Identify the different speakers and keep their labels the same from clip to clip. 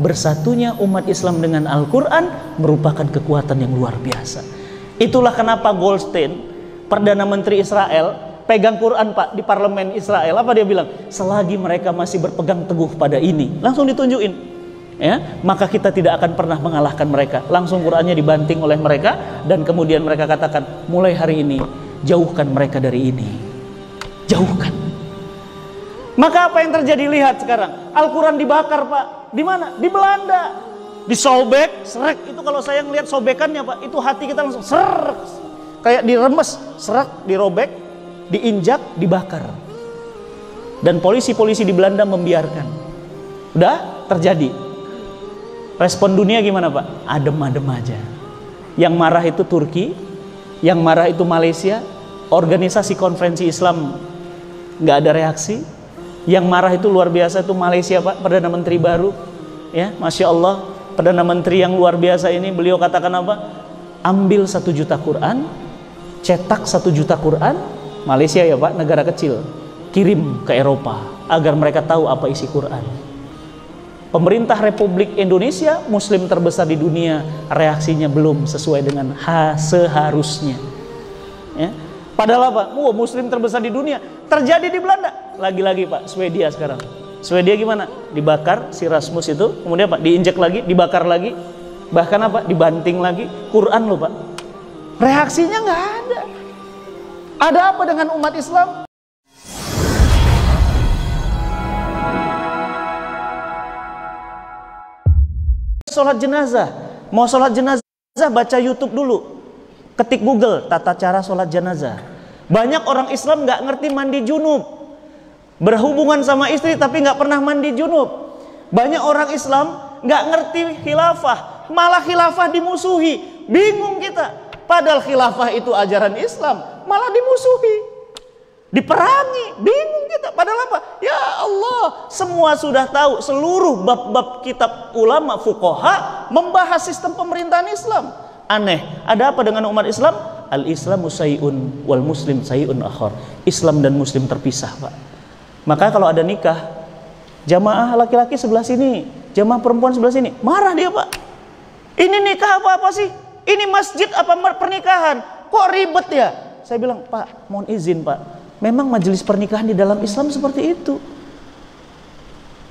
Speaker 1: bersatunya umat Islam dengan Al-Quran merupakan kekuatan yang luar biasa. Itulah kenapa Goldstein, Perdana Menteri Israel, pegang Quran Pak di parlemen Israel. Apa dia bilang? Selagi mereka masih berpegang teguh pada ini, langsung ditunjukin, ya, maka kita tidak akan pernah mengalahkan mereka. Langsung Qurannya dibanting oleh mereka, dan kemudian mereka katakan, mulai hari ini jauhkan mereka dari ini, jauhkan. Maka apa yang terjadi? Lihat sekarang, Al-Quran dibakar Pak. Di mana? Di Belanda. Disobek, serek. Itu kalau saya ngelihat sobekannya Pak, itu hati kita langsung serek, kayak diremes, serak, dirobek, diinjak, dibakar. Dan polisi-polisi di Belanda membiarkan. Udah terjadi. Respon dunia gimana Pak? Adem-adem aja. Yang marah itu Turki, yang marah itu Malaysia. Organisasi Konferensi Islam nggak ada reaksi. Yang marah itu luar biasa itu Malaysia Pak, Perdana Menteri baru, ya, Masya Allah, Perdana Menteri yang luar biasa ini. Beliau katakan apa? Ambil 1 juta Quran, cetak 1 juta Quran, Malaysia ya Pak, negara kecil, kirim ke Eropa agar mereka tahu apa isi Quran. Pemerintah Republik Indonesia, Muslim terbesar di dunia, reaksinya belum sesuai dengan seharusnya, ya. Padahal apa? Muslim terbesar di dunia. Terjadi di Belanda. Lagi-lagi Pak, Swedia sekarang. Swedia gimana? Dibakar si Rasmus itu, kemudian Pak diinjek lagi, dibakar lagi, bahkan apa? Dibanting lagi. Quran loh Pak. Reaksinya nggak ada. Ada apa dengan umat Islam? Sholat jenazah. Mau sholat jenazah, baca YouTube dulu. Ketik Google, tata cara sholat jenazah. Banyak orang Islam nggak ngerti mandi junub. Berhubungan sama istri tapi nggak pernah mandi junub. Banyak orang Islam nggak ngerti khilafah, malah khilafah dimusuhi. Bingung kita. Padahal khilafah itu ajaran Islam, malah dimusuhi, diperangi. Bingung kita. Padahal apa? Ya Allah, semua sudah tahu. Seluruh bab-bab kitab ulama fuqaha membahas sistem pemerintahan Islam. Aneh, ada apa dengan umat Islam? Al-Islamu say'un wal muslim say'un akhar. Islam dan muslim terpisah Pak. Maka kalau ada nikah, jamaah laki-laki sebelah sini, jamaah perempuan sebelah sini, marah dia Pak. Ini nikah apa sih? Ini masjid apa pernikahan? Kok ribet ya? Saya bilang, Pak, mohon izin Pak, memang majelis pernikahan di dalam Islam seperti itu.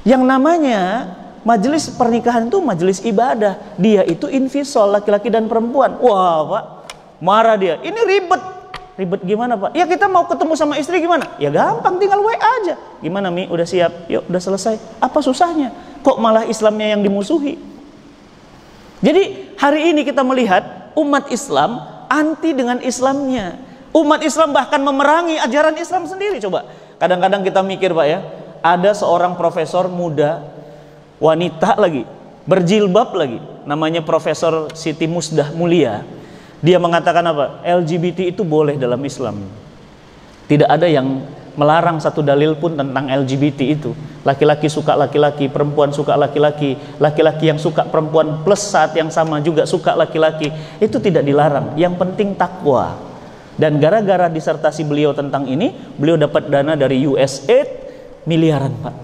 Speaker 1: Yang namanya majelis pernikahan itu majelis ibadah. Dia itu infisol, laki-laki dan perempuan. Wah Pak, marah dia. Ini ribet. Ribet gimana Pak? Ya kita mau ketemu sama istri gimana? Ya gampang, tinggal WA aja. Gimana Mi? Udah siap? Yuk, udah selesai. Apa susahnya? Kok malah Islamnya yang dimusuhi? Jadi hari ini kita melihat umat Islam anti dengan Islamnya. Umat Islam bahkan memerangi ajaran Islam sendiri. Coba, kadang-kadang kita mikir Pak ya, ada seorang profesor muda, wanita lagi, berjilbab lagi, namanya Profesor Siti Musdah Mulia. Dia mengatakan apa? LGBT itu boleh dalam Islam. Tidak ada yang melarang satu dalil pun tentang LGBT itu. Laki-laki suka laki-laki, perempuan suka laki-laki, laki-laki yang suka perempuan plus saat yang sama juga suka laki-laki, itu tidak dilarang. Yang penting takwa. Dan gara-gara disertasi beliau tentang ini, beliau dapat dana dari USAID miliaran Pak.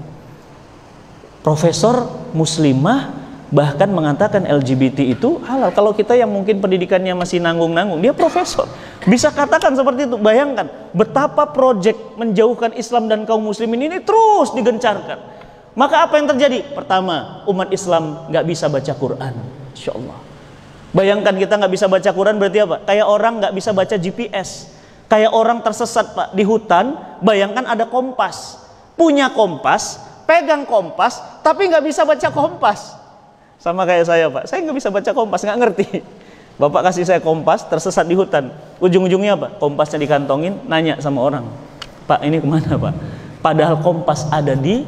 Speaker 1: Profesor muslimah bahkan mengatakan LGBT itu halal. Kalau kita yang mungkin pendidikannya masih nanggung-nanggung, dia profesor, bisa katakan seperti itu. Bayangkan betapa proyek menjauhkan Islam dan kaum muslimin ini terus digencarkan. Maka apa yang terjadi? Pertama, umat Islam nggak bisa baca Quran. Insya Allah. Bayangkan kita nggak bisa baca Quran berarti apa? Kayak orang nggak bisa baca GPS, kayak orang tersesat Pak di hutan. Bayangkan ada kompas, punya kompas, pegang kompas, tapi nggak bisa baca kompas. Sama kayak saya Pak, saya nggak bisa baca kompas, nggak ngerti. Bapak kasih saya kompas, tersesat di hutan. Ujung-ujungnya apa? Kompasnya dikantongin, nanya sama orang, Pak ini kemana Pak? Padahal kompas ada di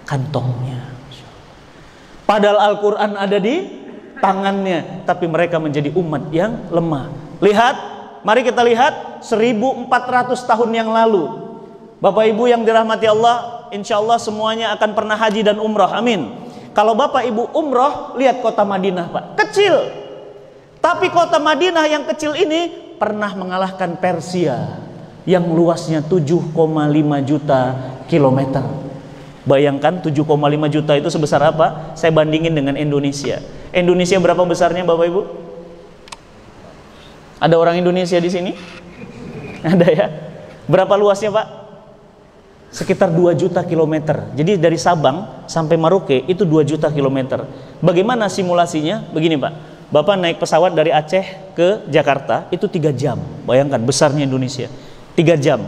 Speaker 1: kantongnya. Padahal Al-Quran ada di tangannya. Tapi mereka menjadi umat yang lemah. Lihat, mari kita lihat 1400 tahun yang lalu. Bapak Ibu yang dirahmati Allah, insya Allah semuanya akan pernah haji dan umrah, amin. Kalau Bapak Ibu umroh, lihat kota Madinah Pak, kecil. Tapi kota Madinah yang kecil ini pernah mengalahkan Persia yang luasnya 7,5 juta kilometer. Bayangkan 7,5 juta itu sebesar apa? Saya bandingin dengan Indonesia. Indonesia berapa besarnya Bapak Ibu? Ada orang Indonesia di sini? Ada ya? Berapa luasnya Pak? Sekitar 2 juta kilometer. Jadi dari Sabang sampai Merauke itu 2 juta kilometer. Bagaimana simulasinya? Begini Pak, Bapak naik pesawat dari Aceh ke Jakarta itu 3 jam. Bayangkan besarnya Indonesia, 3 jam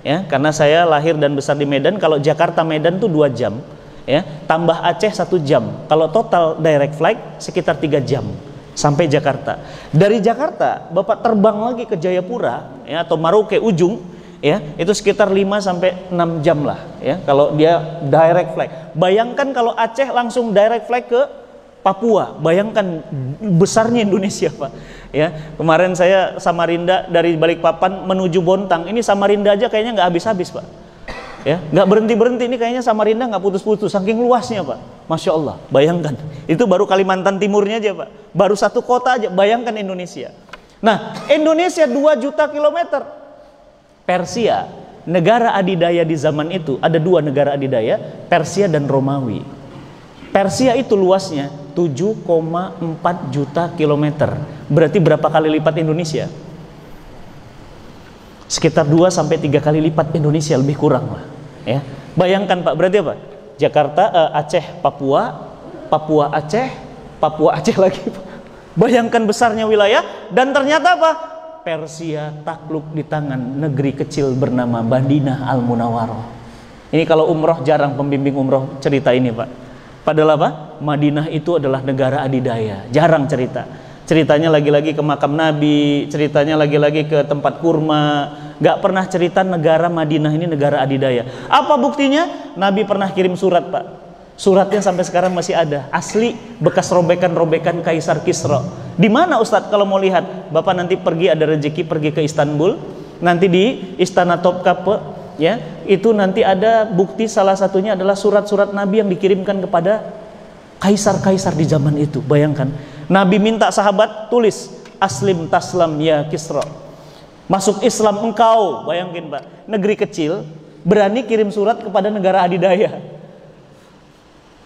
Speaker 1: ya, karena saya lahir dan besar di Medan. Kalau Jakarta Medan tuh 2 jam ya, tambah Aceh 1 jam. Kalau total direct flight sekitar 3 jam sampai Jakarta. Dari Jakarta Bapak terbang lagi ke Jayapura ya, atau Merauke ujung ya, itu sekitar 5 sampai 6 jam lah ya, kalau dia direct flight. Bayangkan kalau Aceh langsung direct flight ke Papua, bayangkan besarnya Indonesia Pak ya. Kemarin saya Samarinda dari Balikpapan menuju Bontang, ini Samarinda aja kayaknya nggak habis-habis Pak ya, nggak berhenti-berhenti. Ini kayaknya Samarinda nggak putus-putus saking luasnya Pak, Masya Allah. Bayangkan, itu baru Kalimantan Timurnya aja Pak, baru satu kota aja, bayangkan Indonesia. Nah, Indonesia 2 juta kilometer. Persia, negara adidaya di zaman itu, ada 2 negara adidaya, Persia dan Romawi. Persia itu luasnya 7,4 juta kilometer. Berarti berapa kali lipat Indonesia? Sekitar 2 sampai 3 kali lipat Indonesia, lebih kurang lah ya. Bayangkan Pak, berarti apa? Jakarta, Aceh, Papua, Papua Aceh, Papua Aceh lagi. Bayangkan besarnya wilayah. Dan ternyata apa? Persia takluk di tangan negeri kecil bernama Madinah Al-Munawwarah. Ini kalau umroh jarang pembimbing umroh cerita ini Pak. Padahal apa? Madinah itu adalah negara adidaya, jarang cerita. Ceritanya lagi-lagi ke makam Nabi, ceritanya lagi-lagi ke tempat kurma. Gak pernah cerita negara Madinah ini negara adidaya. Apa buktinya? Nabi pernah kirim surat Pak. Suratnya sampai sekarang masih ada, asli, bekas robekan-robekan Kaisar Kisra. Di mana Ustadz kalau mau lihat? Bapak nanti pergi, ada rezeki pergi ke Istanbul, nanti di Istana Topkapi ya, itu nanti ada bukti, salah satunya adalah surat-surat Nabi yang dikirimkan kepada kaisar-kaisar di zaman itu. Bayangkan, Nabi minta sahabat tulis, aslim taslam ya Kisra, masuk Islam engkau. Bayangin Pak, negeri kecil berani kirim surat kepada negara adidaya.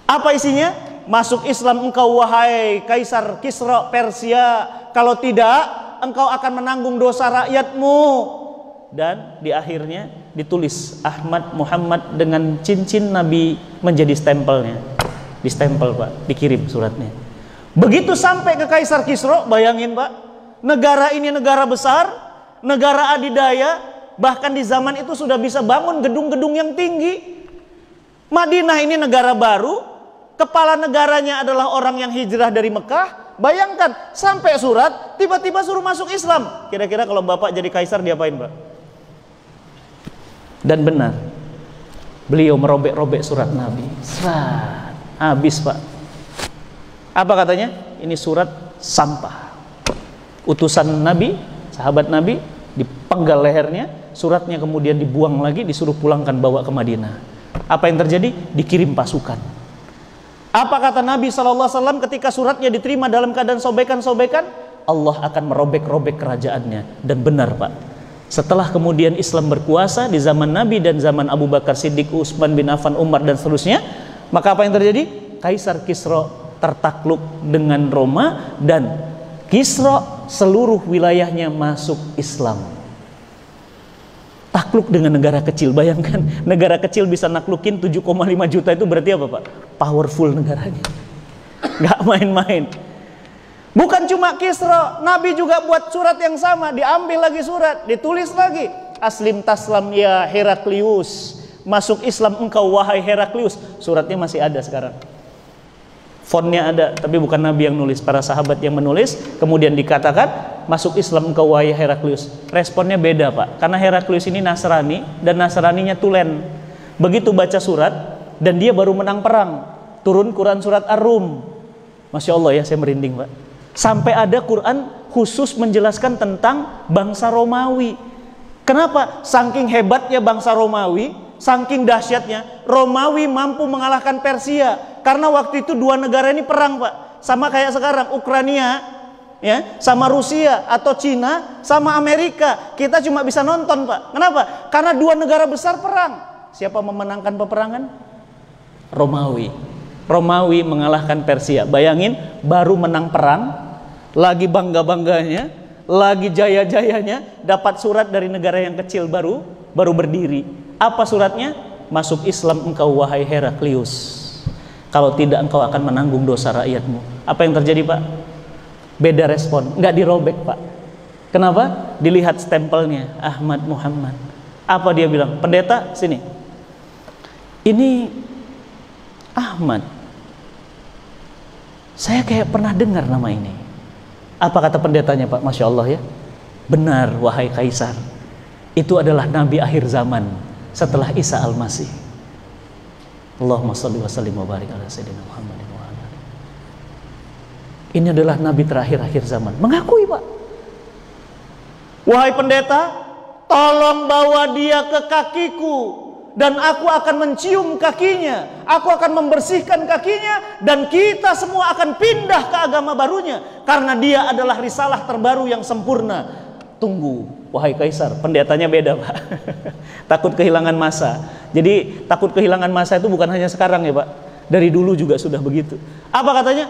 Speaker 1: Apa isinya? Masuk Islam engkau wahai Kaisar Kisra Persia, kalau tidak engkau akan menanggung dosa rakyatmu. Dan di akhirnya ditulis Ahmad Muhammad dengan cincin Nabi menjadi stempelnya. Di stempel Pak, dikirim suratnya. Begitu sampai ke Kaisar Kisra, bayangin Pak, negara ini negara besar, negara adidaya, bahkan di zaman itu sudah bisa bangun gedung-gedung yang tinggi. Madinah ini negara baru, kepala negaranya adalah orang yang hijrah dari Mekah. Bayangkan, sampai surat tiba-tiba suruh masuk Islam. Kira-kira kalau Bapak jadi kaisar diapain Pak? Dan benar, beliau merobek-robek surat Nabi. Habis Pak. Apa katanya? Ini surat sampah. Utusan Nabi, sahabat Nabi, dipenggal lehernya, suratnya kemudian dibuang lagi, disuruh pulangkan bawa ke Madinah. Apa yang terjadi? Dikirim pasukan. Apa kata Nabi SAW ketika suratnya diterima dalam keadaan sobekan-sobekan? Allah akan merobek-robek kerajaannya. Dan benar Pak, setelah kemudian Islam berkuasa di zaman Nabi dan zaman Abu Bakar Siddiq, Utsman bin Affan, Umar dan seterusnya, maka apa yang terjadi? Kaisar Kisra tertakluk dengan Roma, dan Kisra seluruh wilayahnya masuk Islam. Takluk dengan negara kecil. Bayangkan, negara kecil bisa naklukin 7,5 juta, itu berarti apa Pak? Powerful negaranya, nggak main-main. Bukan cuma Kisra, Nabi juga buat surat yang sama, diambil lagi surat, ditulis lagi, aslim taslam ya Heraklius, masuk Islam engkau wahai Heraklius. Suratnya masih ada sekarang, fontnya ada, tapi bukan Nabi yang nulis, para sahabat yang menulis. Kemudian dikatakan masuk Islam engkau wahai Heraklius. Responnya beda Pak, karena Heraklius ini Nasrani dan Nasraninya tulen. Begitu baca surat dan dia baru menang perang, turun Quran surat Ar-Rum. Masya Allah ya, saya merinding Pak. Sampai ada Quran khusus menjelaskan tentang bangsa Romawi. Kenapa? Saking hebatnya bangsa Romawi, saking dahsyatnya, Romawi mampu mengalahkan Persia. Karena waktu itu dua negara ini perang Pak. Sama kayak sekarang Ukraina ya, sama Rusia atau Cina sama Amerika. Kita cuma bisa nonton Pak. Kenapa? Karena dua negara besar perang. Siapa memenangkan peperangan? Romawi. Romawi mengalahkan Persia. Bayangin, baru menang perang, lagi bangga-bangganya, lagi jaya-jayanya, dapat surat dari negara yang kecil baru berdiri. Apa suratnya? Masuk Islam engkau wahai Heraklius. Kalau tidak engkau akan menanggung dosa rakyatmu. Apa yang terjadi, Pak? Beda respon, nggak dirobek, Pak. Kenapa? Dilihat stempelnya, Ahmad Muhammad. Apa dia bilang? Pendeta, sini. Ini Ahmad. Saya kayak pernah dengar nama ini. Apa kata pendetanya, Pak? Masya Allah ya. Benar, wahai Kaisar. Itu adalah Nabi akhir zaman setelah Isa Al-Masih. Allahumma shalli wa sallim wa barik ala sayyidina Muhammadin wa ala alihi. Ini adalah Nabi terakhir akhir zaman. Mengakui, Pak. Wahai pendeta, tolong bawa dia ke kakiku dan aku akan mencium kakinya, aku akan membersihkan kakinya, dan kita semua akan pindah ke agama barunya karena dia adalah risalah terbaru yang sempurna. Tunggu, wahai Kaisar. Pendetanya beda, Pak. Takut kehilangan masa. Jadi takut kehilangan masa itu bukan hanya sekarang ya, Pak. Dari dulu juga sudah begitu. Apa katanya?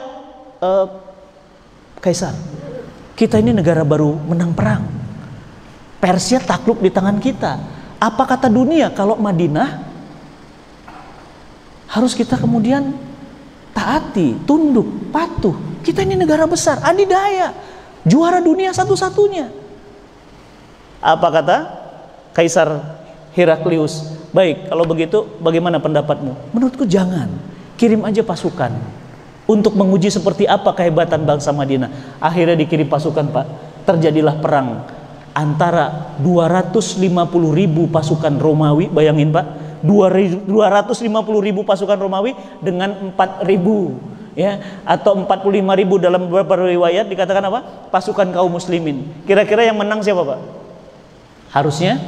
Speaker 1: Kaisar, kita ini negara baru menang perang. Persia takluk di tangan kita. Apa kata dunia kalau Madinah harus kita kemudian taati, tunduk, patuh? Kita ini negara besar, adidaya, juara dunia satu-satunya. Apa kata Kaisar Heraklius? Baik, kalau begitu bagaimana pendapatmu? Menurutku jangan. Kirim aja pasukan untuk menguji seperti apa kehebatan bangsa Madinah. Akhirnya dikirim pasukan, Pak. Terjadilah perang antara 250.000 pasukan Romawi, bayangin Pak, 250.000 pasukan Romawi dengan 4.000 ya, atau 45.000 dalam beberapa riwayat dikatakan apa? Pasukan kaum muslimin. Kira-kira yang menang siapa, Pak? Harusnya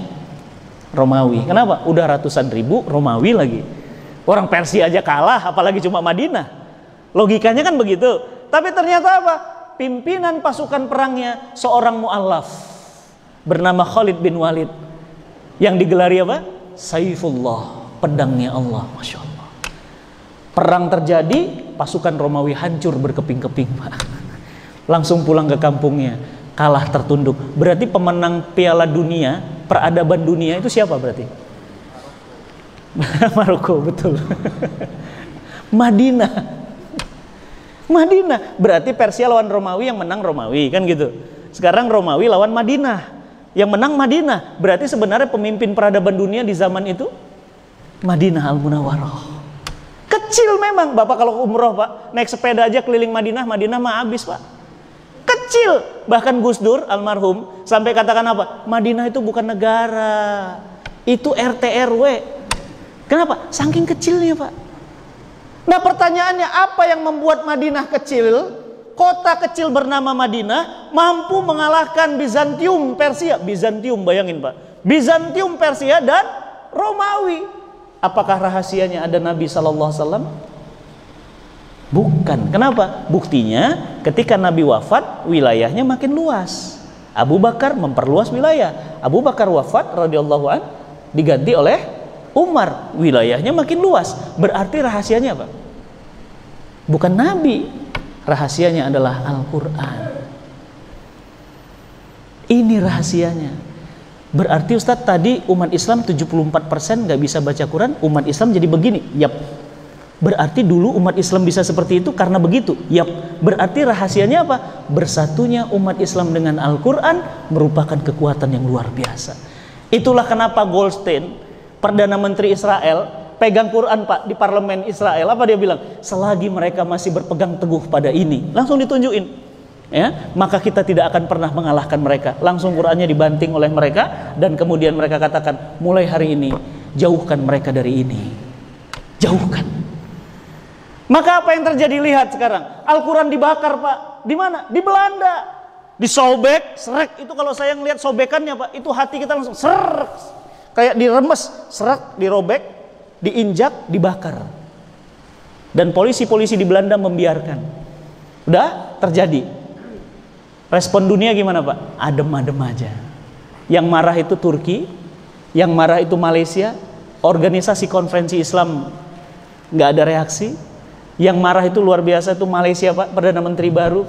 Speaker 1: Romawi. Kenapa? Udah ratusan ribu Romawi lagi. Orang Persia aja kalah, apalagi cuma Madinah. Logikanya kan begitu. Tapi ternyata apa? Pimpinan pasukan perangnya seorang mu'allaf bernama Khalid bin Walid, yang digelari apa? Saifullah, pedangnya Allah. Masya Allah. Perang terjadi, pasukan Romawi hancur berkeping-keping, Pak. Langsung pulang ke kampungnya, kalah tertunduk. Berarti pemenang Piala Dunia, peradaban dunia itu siapa berarti? Maroko, betul. Madinah. Berarti Persia lawan Romawi, yang menang Romawi, kan gitu. Sekarang Romawi lawan Madinah, yang menang Madinah. Berarti sebenarnya pemimpin peradaban dunia di zaman itu Madinah Al-Munawwarah. Kecil memang. Bapak kalau umroh, Pak, naik sepeda aja keliling Madinah mah habis, Pak. Kecil. Bahkan Gus Dur almarhum sampai katakan apa? Madinah itu bukan negara, itu RT RW. Kenapa? Saking kecilnya, Pak. Nah, pertanyaannya, apa yang membuat Madinah kecil, kota kecil bernama Madinah, mampu mengalahkan Bizantium Persia? Bizantium, bayangin, Pak. Bizantium Persia dan Romawi. Apakah rahasianya ada Nabi SAW? Bukan. Kenapa? Buktinya ketika Nabi wafat, wilayahnya makin luas. Abu Bakar memperluas wilayah. Abu Bakar wafat radhiyallahu an, diganti oleh Umar, wilayahnya makin luas. Berarti rahasianya apa? Bukan Nabi, rahasianya adalah Al-Quran. Ini rahasianya. Berarti Ustadz, tadi umat Islam 74% gak bisa baca Quran, umat Islam jadi begini. Yap. Berarti dulu umat Islam bisa seperti itu karena begitu. Yap. Berarti rahasianya apa? Bersatunya umat Islam dengan Al-Quran merupakan kekuatan yang luar biasa. Itulah kenapa Goldstein, Perdana Menteri Israel, pegang Quran, Pak, di parlemen Israel. Apa dia bilang? Selagi mereka masih berpegang teguh pada ini, langsung ditunjukin, ya, maka kita tidak akan pernah mengalahkan mereka. Langsung Qurannya dibanting oleh mereka, dan kemudian mereka katakan, mulai hari ini jauhkan mereka dari ini, jauhkan. Maka apa yang terjadi? Lihat sekarang, Al-Quran dibakar, Pak. Di mana? Di Belanda. Disobek, serek. Itu kalau saya ngelihat sobekannya, Pak, itu hati kita langsung serek. Kayak diremes, serak, dirobek, diinjak, dibakar. Dan polisi-polisi di Belanda membiarkan. Udah terjadi. Respon dunia gimana, Pak? Adem-adem aja. Yang marah itu Turki, yang marah itu Malaysia. Organisasi Konferensi Islam nggak ada reaksi. Yang marah itu luar biasa itu Malaysia Pak, Perdana Menteri baru,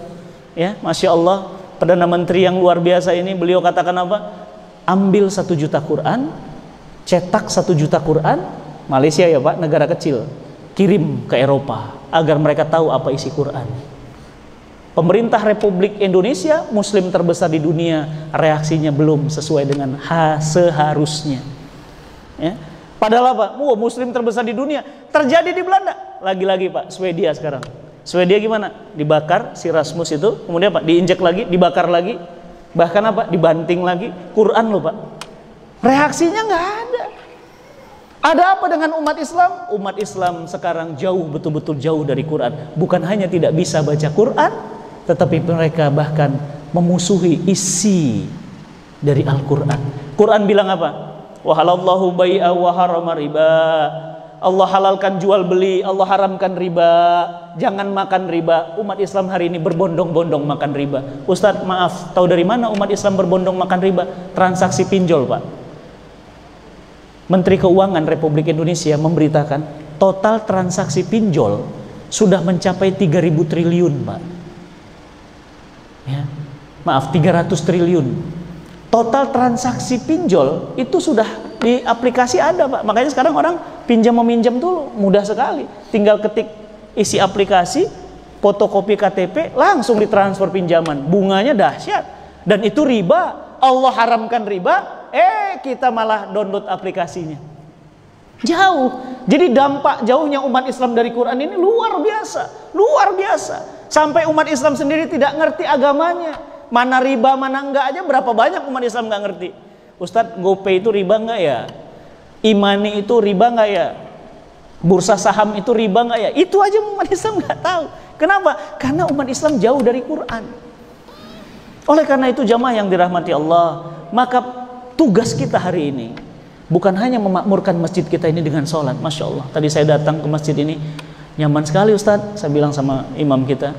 Speaker 1: ya, Masya Allah, Perdana Menteri yang luar biasa ini, beliau katakan apa? Ambil 1 juta Quran, cetak 1 juta Quran, Malaysia ya Pak, negara kecil, kirim ke Eropa agar mereka tahu apa isi Quran. Pemerintah Republik Indonesia, Muslim terbesar di dunia, reaksinya belum sesuai dengan seharusnya. Ya. Padahal apa? Muslim terbesar di dunia. Terjadi di Belanda. Lagi-lagi Pak, Swedia sekarang. Swedia gimana? Dibakar si Rasmus itu, kemudian Pak diinjak lagi, dibakar lagi, bahkan apa? Dibanting lagi. Quran loh Pak. Reaksinya nggak ada. Ada apa dengan umat Islam? Umat Islam sekarang jauh, betul-betul jauh dari Quran. Bukan hanya tidak bisa baca Quran, tetapi mereka bahkan memusuhi isi dari Al-Quran. Quran bilang apa? Wa halallahu bai'a wa harama riba. Allah halalkan jual beli, Allah haramkan riba. Jangan makan riba. Umat Islam hari ini berbondong-bondong makan riba. Ustadz maaf, tahu dari mana umat Islam berbondong makan riba? Transaksi pinjol Pak. Menteri Keuangan Republik Indonesia memberitakan total transaksi pinjol sudah mencapai 3.000 triliun Pak. Ya, maaf 300 triliun. Total transaksi pinjol itu sudah di aplikasi ada Pak. Makanya sekarang orang pinjam meminjam dulu mudah sekali. Tinggal ketik isi aplikasi, fotokopi KTP, langsung ditransfer pinjaman. Bunganya dahsyat. Dan itu riba. Allah haramkan riba, kita malah download aplikasinya. Jauh. Jadi dampak jauhnya umat Islam dari Quran ini luar biasa. Luar biasa. Sampai umat Islam sendiri tidak ngerti agamanya. Mana riba, mana enggak aja berapa banyak umat Islam nggak ngerti. Ustadz, GoPay itu riba enggak ya? Imani itu riba enggak ya? Bursa saham itu riba enggak ya? Itu aja umat Islam nggak tahu. Kenapa? Karena umat Islam jauh dari Quran. Oleh karena itu jamaah yang dirahmati Allah, maka tugas kita hari ini bukan hanya memakmurkan masjid kita ini dengan sholat. Masya Allah, tadi saya datang ke masjid ini, nyaman sekali Ustadz. Saya bilang sama imam kita,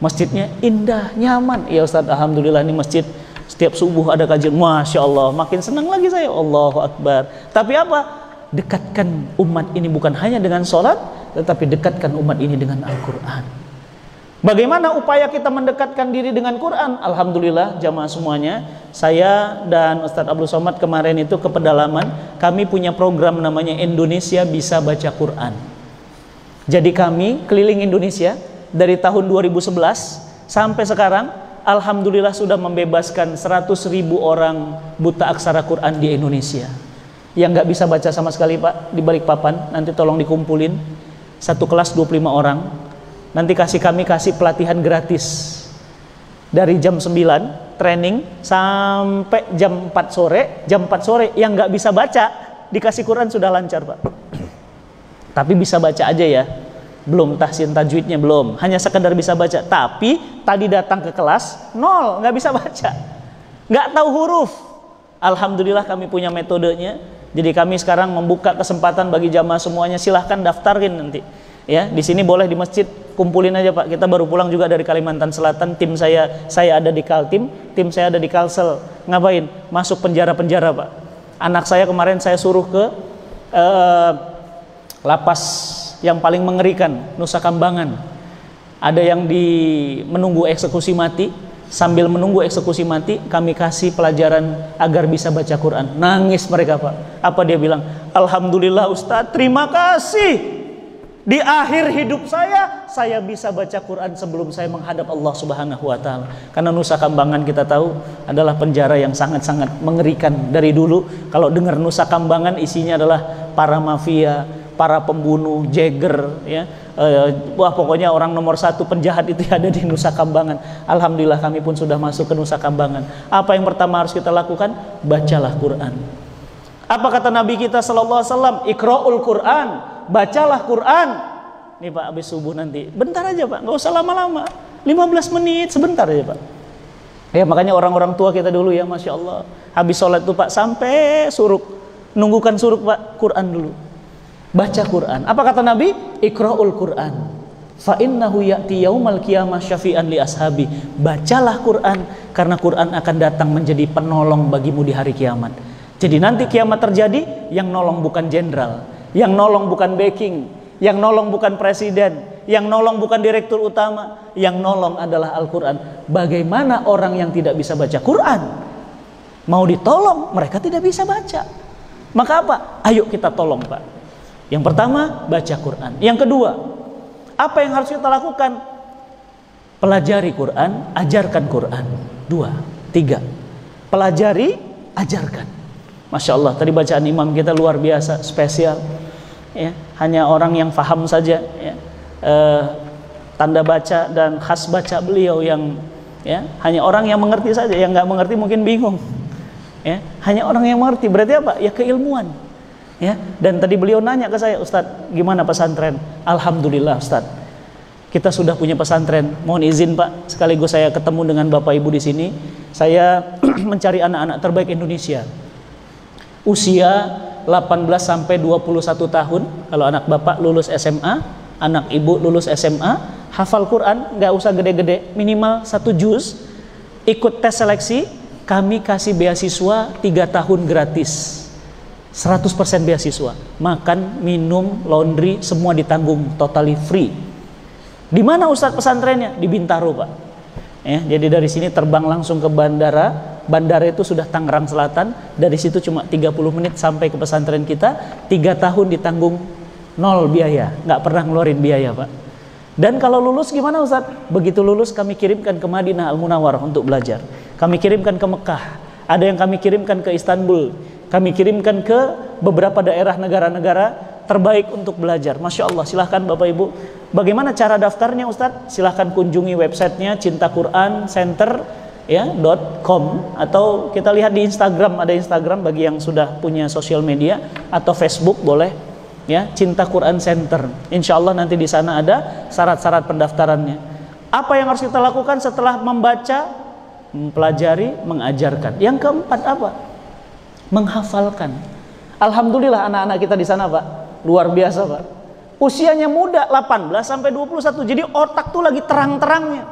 Speaker 1: masjidnya indah, nyaman. Ya Ustadz, alhamdulillah ini masjid setiap subuh ada kajian. Masya Allah, makin senang lagi saya. Allahu Akbar. Tapi apa? Dekatkan umat ini bukan hanya dengan sholat, tetapi dekatkan umat ini dengan Al-Quran. Bagaimana upaya kita mendekatkan diri dengan Quran? Alhamdulillah jamaah semuanya, saya dan Ustadz Abdul Somad kemarin itu ke pedalaman, kami punya program namanya Indonesia Bisa Baca Quran. Jadi kami keliling Indonesia dari tahun 2011 sampai sekarang, alhamdulillah sudah membebaskan 100.000 orang buta aksara Quran di Indonesia. Yang nggak bisa baca sama sekali Pak, di Balikpapan, nanti tolong dikumpulin, satu kelas 25 orang. Nanti kami kasih pelatihan gratis dari jam 9 training sampai jam 4 sore. Jam 4 sore yang nggak bisa baca dikasih Quran sudah lancar Pak. Tapi bisa baca aja ya, belum tahsin tajwidnya belum, hanya sekedar bisa baca. Tapi tadi datang ke kelas nol, nggak bisa baca, nggak tahu huruf. Alhamdulillah kami punya metodenya. Jadi kami sekarang membuka kesempatan bagi jamaah semuanya, silahkan daftarin nanti. Ya, di sini boleh di masjid, kumpulin aja Pak. Kita baru pulang juga dari Kalimantan Selatan. Tim saya ada di Kaltim, tim saya ada di Kalsel. Ngapain? Masuk penjara-penjara Pak. Anak saya kemarin saya suruh ke lapas yang paling mengerikan, Nusa Kambangan. Ada yang menunggu eksekusi mati. Sambil menunggu eksekusi mati, kami kasih pelajaran agar bisa baca Quran. Nangis mereka Pak. Apa dia bilang? Alhamdulillah Ustadz, terima kasih. Di akhir hidup saya bisa baca Quran sebelum saya menghadap Allah Subhanahu wa Ta'ala. Karena Nusa Kambangan kita tahu adalah penjara yang sangat-sangat mengerikan dari dulu. Kalau dengar Nusa Kambangan isinya adalah para mafia, para pembunuh, jeger, ya. Wah pokoknya orang nomor 1 penjahat itu ada di Nusa Kambangan. Alhamdulillah kami pun sudah masuk ke Nusa Kambangan. Apa yang pertama harus kita lakukan? Bacalah Quran. Apa kata Nabi kita sallallahu alaihi wasallam? Iqra'ul Quran, bacalah Quran. Nih Pak, habis subuh nanti. Bentar aja Pak, nggak usah lama-lama. 15 menit, sebentar aja Pak. Ya makanya orang-orang tua kita dulu ya, Masya Allah. Habis sholat tuh Pak, sampai suruk. Nunggukan suruk Pak, Quran dulu. Baca Quran. Apa kata Nabi? Iqra'ul Quran. Fa innahu ya'ti yaumal qiyamah syafi'an li ashabi. Bacalah Quran, karena Quran akan datang menjadi penolong bagimu di hari kiamat. Jadi nanti kiamat terjadi, yang nolong bukan jenderal, yang nolong bukan backing, Yang nolong bukan presiden, yang nolong bukan direktur utama, yang nolong adalah Al-Quran. Bagaimana orang yang tidak bisa baca Quran mau ditolong, mereka tidak bisa baca. Maka apa? Ayo kita tolong, Pak. Yang pertama, baca Quran. Yang kedua, apa yang harus kita lakukan? Pelajari Quran, ajarkan Quran. 2, 3. Pelajari, ajarkan. Masya Allah, tadi bacaan imam kita luar biasa, spesial. Ya, hanya orang yang faham saja. Ya. Tanda baca dan khas baca beliau yang, ya, hanya orang yang mengerti saja. Yang nggak mengerti mungkin bingung. Ya, hanya orang yang mengerti. Berarti apa? Ya keilmuan. Ya, dan tadi beliau nanya ke saya, Ustadz, gimana pesantren? Alhamdulillah, Ustadz, kita sudah punya pesantren. Mohon izin, Pak, sekaligus saya ketemu dengan Bapak Ibu di sini. Saya mencari anak-anak terbaik Indonesia. Usia 18 sampai 21 tahun. Kalau anak Bapak lulus SMA, anak Ibu lulus SMA, hafal Quran, nggak usah gede-gede, minimal 1 juz. Ikut tes seleksi, kami kasih beasiswa 3 tahun gratis. 100% beasiswa, makan, minum, laundry, semua ditanggung, totally free. Di mana Ustadz pesantrennya? Di Bintaro, Pak. Ya, jadi dari sini terbang langsung ke bandara. Bandara itu sudah Tangerang Selatan. Dari situ cuma 30 menit sampai ke pesantren kita. 3 tahun ditanggung 0 biaya, nggak pernah ngeluarin biaya, Pak. Dan kalau lulus gimana, Ustadz? Begitu lulus kami kirimkan ke Madinah Al-Munawwarah untuk belajar. Kami kirimkan ke Mekah. Ada yang kami kirimkan ke Istanbul. Kami kirimkan ke beberapa daerah negara-negara terbaik untuk belajar. Masya Allah, silahkan Bapak Ibu. Bagaimana cara daftarnya, Ustadz? Silahkan kunjungi websitenya Cinta Quran Center, ya, .com, atau kita lihat di Instagram, ada Instagram bagi yang sudah punya sosial media, atau Facebook boleh, ya, Cinta Quran Center. Insya Allah nanti di sana ada syarat-syarat pendaftarannya. Apa yang harus kita lakukan setelah membaca, mempelajari, mengajarkan? Yang keempat apa? Menghafalkan. Alhamdulillah anak-anak kita di sana, Pak, luar biasa, Pak. Usianya muda, 18 sampai 21. Jadi otak tuh lagi terang-terangnya,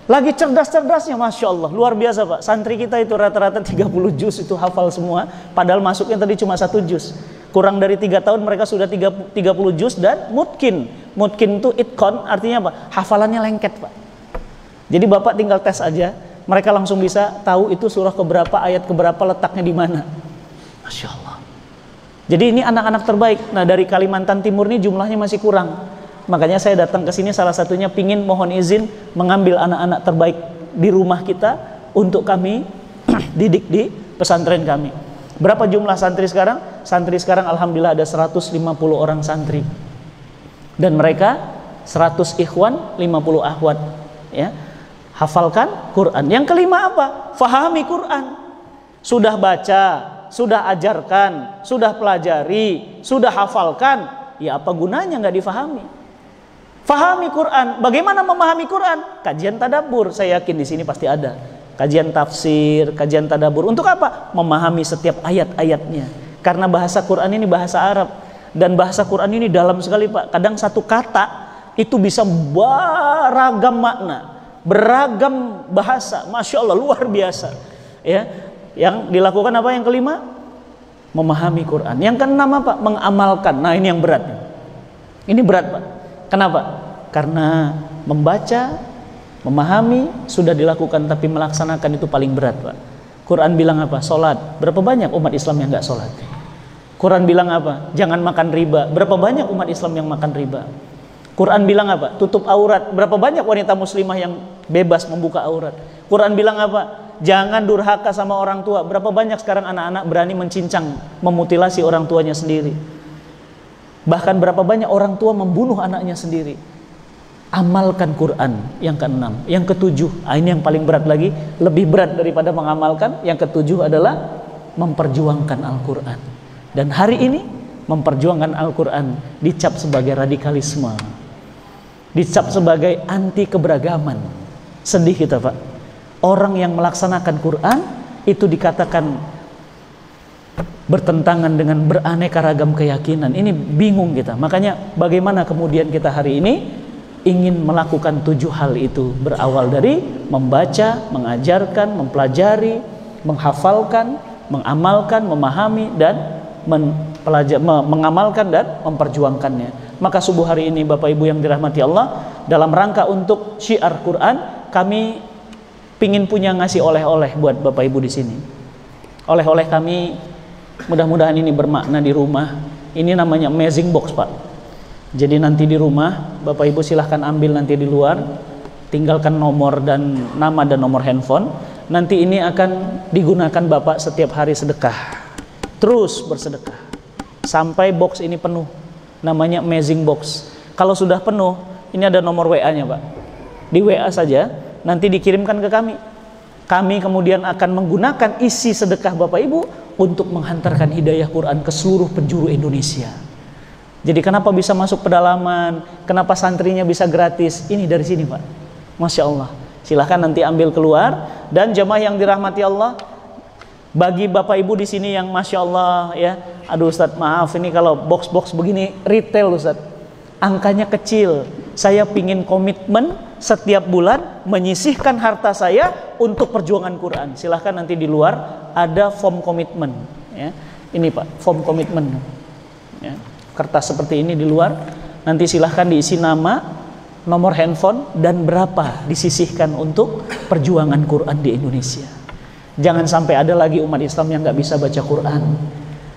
Speaker 1: lagi cerdas-cerdasnya, Masya Allah, luar biasa, Pak. Santri kita itu rata-rata 30 juz itu hafal semua, padahal masuknya tadi cuma 1 juz. Kurang dari 3 tahun mereka sudah 30 juz. Dan mutkin itu itkon, artinya apa? Hafalannya lengket, Pak. Jadi Bapak tinggal tes aja, mereka langsung bisa tahu itu surah keberapa, ayat keberapa, letaknya di mana. Masya Allah. Jadi ini anak-anak terbaik. Nah, dari Kalimantan Timur ini jumlahnya masih kurang. Makanya saya datang ke sini salah satunya pingin mohon izin mengambil anak-anak terbaik di rumah kita untuk kami didik di pesantren kami. Berapa jumlah santri sekarang? Santri sekarang alhamdulillah ada 150 orang santri. Dan mereka 100 ikhwan, 50 akhwat, ya. Hafalkan Quran. Yang kelima apa? Fahami Quran. Sudah baca, sudah ajarkan, sudah pelajari, sudah hafalkan, ya apa gunanya nggak difahami? Fahami Quran. Bagaimana memahami Quran? Kajian tadabbur, saya yakin di sini pasti ada. Kajian tafsir, kajian tadabbur. Untuk apa? Memahami setiap ayat-ayatnya. Karena bahasa Quran ini bahasa Arab, dan bahasa Quran ini dalam sekali, Pak. Kadang satu kata itu bisa beragam makna, beragam bahasa. Masya Allah, luar biasa, ya. Yang dilakukan apa? Yang kelima, memahami Quran. Yang keenam apa? Mengamalkan. Nah, ini yang berat. Ini berat, Pak. Kenapa? Karena membaca, memahami sudah dilakukan, tapi melaksanakan itu paling berat, Pak. Quran bilang apa? Sholat. Berapa banyak umat Islam yang nggak sholat? Quran bilang apa? Jangan makan riba. Berapa banyak umat Islam yang makan riba? Quran bilang apa? Tutup aurat. Berapa banyak wanita muslimah yang bebas membuka aurat? Quran bilang apa? Jangan durhaka sama orang tua. Berapa banyak sekarang anak-anak berani mencincang, memutilasi orang tuanya sendiri. Bahkan berapa banyak orang tua membunuh anaknya sendiri. Amalkan Quran. Yang keenam. Yang ketujuh, ini yang paling berat lagi, lebih berat daripada mengamalkan. Yang ketujuh adalah memperjuangkan Al-Quran. Dan hari ini memperjuangkan Al-Quran dicap sebagai radikalisme, dicap sebagai anti keberagaman. Sedih kita, Pak. Orang yang melaksanakan Quran itu dikatakan bertentangan dengan beraneka ragam keyakinan. Ini bingung kita. Makanya bagaimana kemudian kita hari ini ingin melakukan 7 hal itu. Berawal dari membaca, mengajarkan, mempelajari, menghafalkan, mengamalkan, memahami, dan mengamalkan dan memperjuangkannya. Maka subuh hari ini Bapak Ibu yang dirahmati Allah, dalam rangka untuk syiar Quran, kami pingin punya ngasih oleh-oleh buat Bapak Ibu di sini. Oleh-oleh kami mudah-mudahan ini bermakna di rumah. Ini namanya Amazing Box, Pak. Jadi nanti di rumah Bapak Ibu silahkan ambil nanti di luar, tinggalkan nomor dan nama dan nomor handphone. Nanti ini akan digunakan Bapak setiap hari sedekah. Terus bersedekah sampai box ini penuh. Namanya Amazing Box. Kalau sudah penuh, ini ada nomor WA-nya, Pak. Di WA saja nanti dikirimkan ke kami. Kami kemudian akan menggunakan isi sedekah Bapak Ibu untuk menghantarkan hidayah Quran ke seluruh penjuru Indonesia. Jadi kenapa bisa masuk pedalaman, kenapa santrinya bisa gratis? Ini dari sini, Pak. Masya Allah. Silahkan nanti ambil keluar. Dan jamaah yang dirahmati Allah, bagi Bapak Ibu di sini yang Masya Allah ya, aduh Ustadz maaf ini kalau box-box begini retail Ustadz, angkanya kecil. Saya pingin komitmen setiap bulan menyisihkan harta saya untuk perjuangan Quran. Silahkan nanti di luar ada form komitmen ya. Ini Pak, form komitmen ya. Kertas seperti ini di luar. Nanti silahkan diisi nama, nomor handphone, dan berapa disisihkan untuk perjuangan Quran di Indonesia. Jangan sampai ada lagi umat Islam yang gak bisa baca Quran.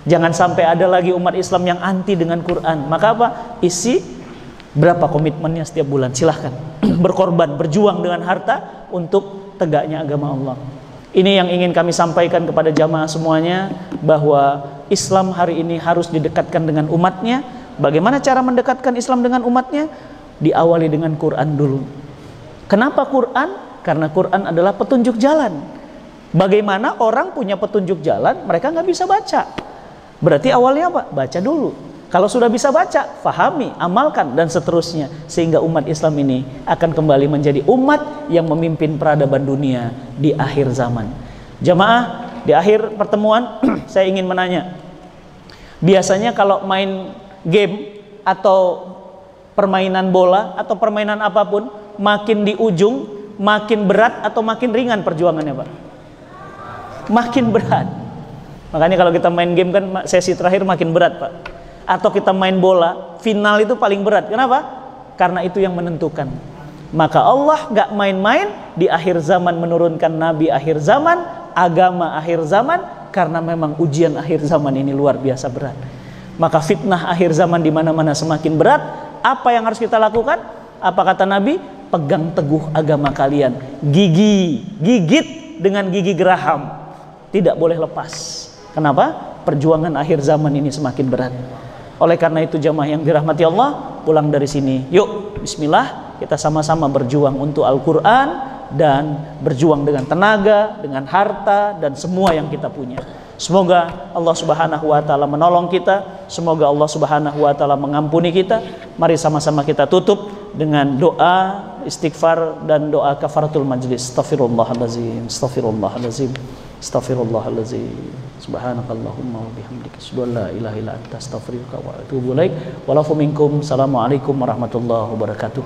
Speaker 1: Jangan sampai ada lagi umat Islam yang anti dengan Quran. Maka apa? Isi berapa komitmennya setiap bulan. Silahkan berkorban, berjuang dengan harta untuk tegaknya agama Allah. Ini yang ingin kami sampaikan kepada jamaah semuanya, bahwa Islam hari ini harus didekatkan dengan umatnya. Bagaimana cara mendekatkan Islam dengan umatnya? Diawali dengan Quran dulu. Kenapa Quran? Karena Quran adalah petunjuk jalan. Bagaimana orang punya petunjuk jalan, mereka nggak bisa baca. Berarti awalnya apa? Baca dulu. Kalau sudah bisa baca, fahami, amalkan, dan seterusnya. Sehingga umat Islam ini akan kembali menjadi umat yang memimpin peradaban dunia di akhir zaman. Jamaah, di akhir pertemuan saya ingin menanya. Biasanya kalau main game atau permainan bola atau permainan apapun, makin di ujung, makin berat atau makin ringan perjuangannya, Pak? Makin berat. Makanya kalau kita main game kan sesi terakhir makin berat, Pak. Atau kita main bola, final itu paling berat. Kenapa? Karena itu yang menentukan. Maka Allah gak main-main di akhir zaman menurunkan nabi akhir zaman, agama akhir zaman, karena memang ujian akhir zaman ini luar biasa berat. Maka fitnah akhir zaman di mana-mana semakin berat. Apa yang harus kita lakukan? Apa kata Nabi? Pegang teguh agama kalian. Gigit dengan gigi geraham. Tidak boleh lepas. Kenapa? Perjuangan akhir zaman ini semakin berat. Oleh karena itu jamaah yang dirahmati Allah, pulang dari sini, yuk bismillah, kita sama-sama berjuang untuk Al-Quran, dan berjuang dengan tenaga, dengan harta, dan semua yang kita punya. Semoga Allah Subhanahu wa Ta'ala menolong kita. Semoga Allah Subhanahu wa Ta'ala mengampuni kita. Mari sama-sama kita tutup dengan doa istighfar dan doa kafaratul majlis. Astaghfirullahalazim, astaghfirullahalazim, astaghfirullahalazim. Subhanakallahumma wa bihamdika asyhadu an la ilaha illa anta astaghfiruka wa atubu ilaik. Walafu minkum. Assalamualaikum warahmatullahi wabarakatuh.